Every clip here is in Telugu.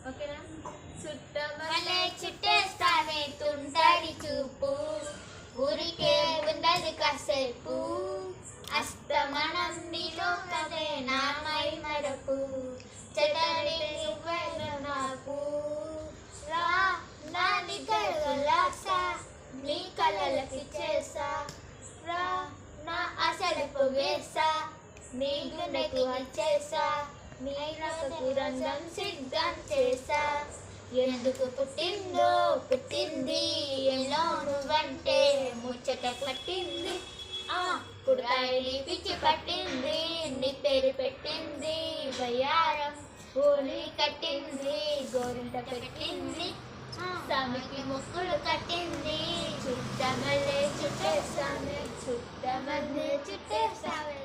ఓకేనా? చుట్టమల్లె చుట్టేస్తానే తుంటరి చూపు, ఊరికే ఉండదు కాసేపు, అస్తమనం నీలో కదే నామై మరపు, చెడని నువ్వైన నాకు రా నా నిగలాస నీ కలలకి చేసా, రా నా ఆశలకు వేసా నీ గుండెకు వచ్చేసా, నీ రాకకు రంగం సిద్ధం చేసా, ఎందుకు పుట్టిందో పుట్టింది ఎలా నువ్వంటే ముచ్చట పట్టింది, పుడతాయి పిచ్చి పట్టింది నీ పేరు పెట్టింది వయ్యారం, ఓలి కట్టింది గోరింట పెట్టింది, స్వామికి ముక్కులు కట్టింది, చుట్టమల్లె చుట్టేస్తామే చుట్టమల్లె చుట్టేస్తామే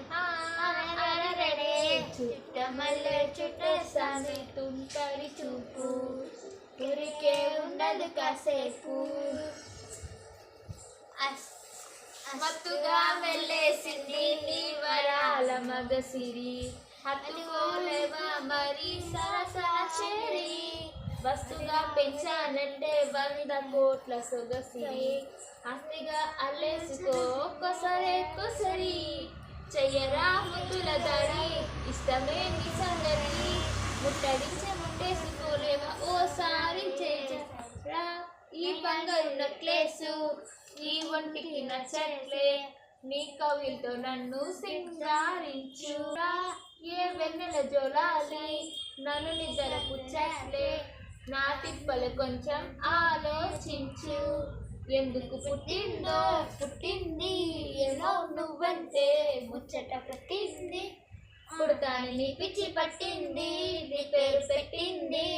చుట్టమల్లె చుట్టేస్తామే తుంటరి చూపు, ఊరికే ఉండదు కాసేపు, మత్తుగా వెళ్ళేసింది నీ వరాల మగసిరి, హత్తుకోలేవా మరి సరసరి, వస్తుగా పెంచానంటే 100 కోట్ల సొగసిరి, ఆస్తిగా అల్లేసుకో ఒక్కసారి ఒక్కసారి, చెయ్యరా ముద్దుల దాడి ఇష్టమే నీ సంగతి, ముట్టడించే ముట్టేసుకోలేవా ఓసారి చేరా, ఈ బంగారు నెక్లెసు ఈ ఒంటికి నచ్చట్లే, నీ కవిలతో నన్ను సింగారించురా, ఏ వెన్నెల జోలాలి నన్ను నిద్ర పుచ్చట్లే, నా తిప్పలు కొంచెం ఆలోచించు, ఎందుకు పుట్టిందో పుట్టింది ఎలా నువ్వంటే ముచ్చట పట్టింది, పుడతాని నీ పిచ్చి పట్టింది నీ పేరు పెట్టింది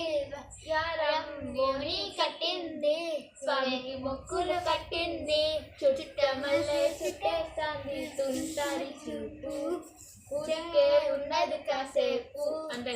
యారం గోని కట్టింది, స్వామికి మొక్కులు కట్టింది, చుట్టమల్లె చుట్టేస్తాంది తుంటరి చూపు, ఊరికే ఉన్నది కాసేపు అంటే